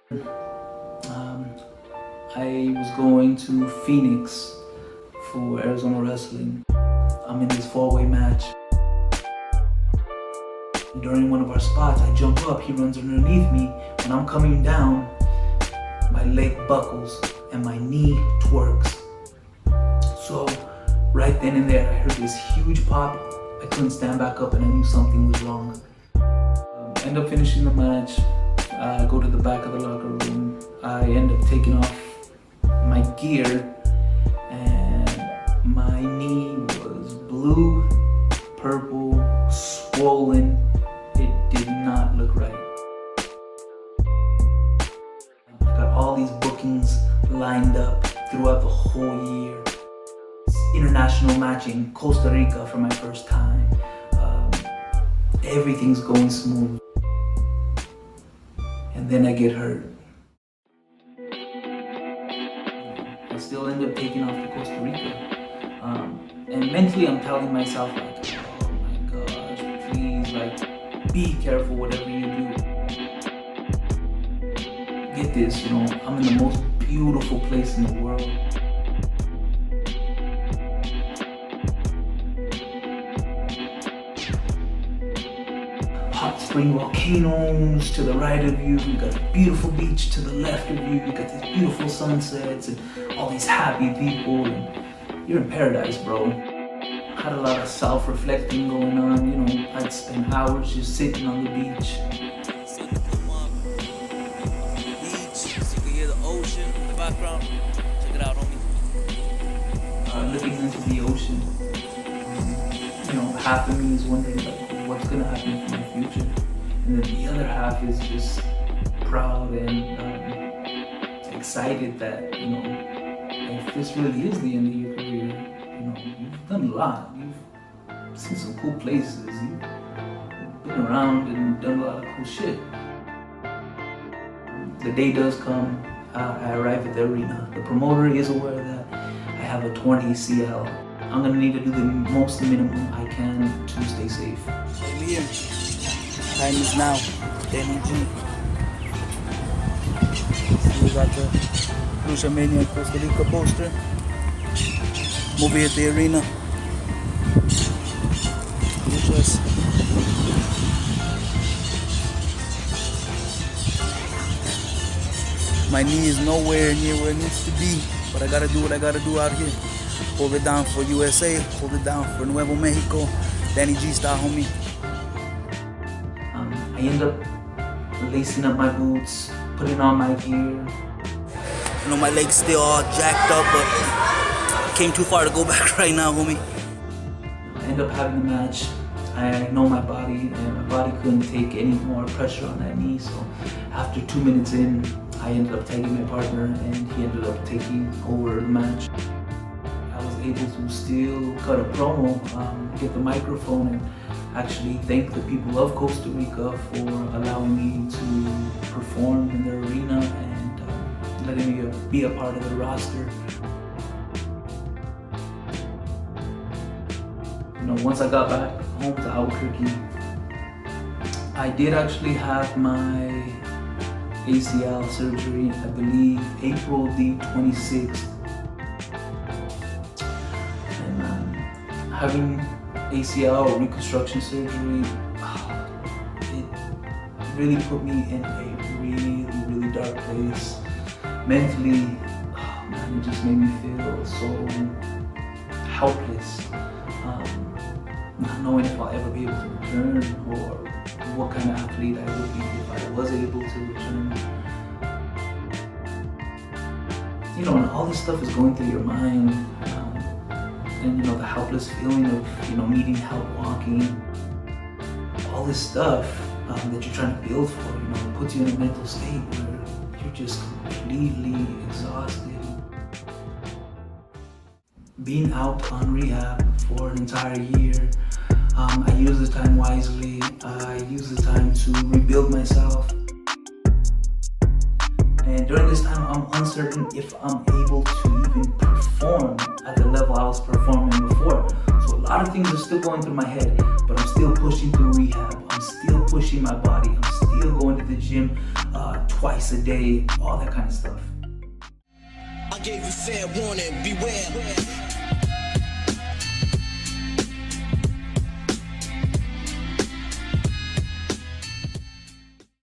Um, I was going to Phoenix for Arizona Wrestling. I'm in this 4-way match. During one of our spots, I jump up, he runs underneath me. When I'm coming down, my leg buckles and my knee twerks. So right then and there, I heard this huge pop. I couldn't stand back up and I knew something was wrong. End up finishing the match. I go to the back of the locker room. I end up taking off my gear and my knee was blue, purple, swollen. It did not look right. I got all these bookings lined up throughout the whole year. International match in Costa Rica for my first time. Everything's going smooth. And then I get hurt. I still end up taking off to Costa Rica. And mentally I'm telling myself like, oh my gosh, please, like, be careful whatever you do. Get this, I'm in the most beautiful place in the world. Hot spring volcanoes to the right of you. You got a beautiful beach to the left of you. You got these beautiful sunsets and all these happy people. And you're in paradise, bro. Had a lot of self-reflecting going on. I'd spend hours just sitting on the beach. Sun to come up. Beach, so you can hear the ocean in the background. Check it out, homie. Looking into the ocean. Half of me is wondering like, what's gonna happen for my future, and then the other half is just proud and excited that if this really is the end of your career, you've done a lot. You've seen some cool places. You've been around and done a lot of cool shit. The day does come. I arrive at the arena. The promoter is aware that I have a torn ACL. I'm gonna need to do the most minimum I can to stay safe. Hey Liam, time is now. Danny G. We got the Lucha Mania Costa Rica poster. Movie at the arena. Luchas. My knee is nowhere near where it needs to be, but I gotta do what I gotta do out here. Hold it down for USA, hold it down for Nuevo Mexico. Danny G style, homie. I end up lacing up my boots, putting on my gear. My leg's still all jacked up, but came too far to go back right now, homie. I end up having the match. I know my body, and my body couldn't take any more pressure on that knee, so after 2 minutes in, I ended up tagging my partner, and he ended up taking over the match. I was able to still cut a promo, get the microphone, and actually thank the people of Costa Rica for allowing me to perform in their arena and letting me be a part of the roster. Once I got back home to Albuquerque, I did actually have my ACL surgery, I believe April the 26th. And having ACL reconstruction surgery, it really put me in a really, really dark place. Mentally, it just made me feel so helpless. Not knowing if I'll ever be able to return or what kind of athlete I would be if I was able to return. And all this stuff is going through your mind. And the helpless feeling of needing help walking. All this stuff that you're trying to build for, puts you in a mental state where you're just completely exhausted. Being out on rehab for an entire year, I use the time wisely. I use the time to rebuild myself. And during this time, I'm uncertain if I'm able to even perform at the level I was performing before. So a lot of things are still going through my head, but I'm still pushing through rehab. I'm still pushing my body. I'm still going to the gym twice a day, all that kind of stuff. I gave you fair warning, beware.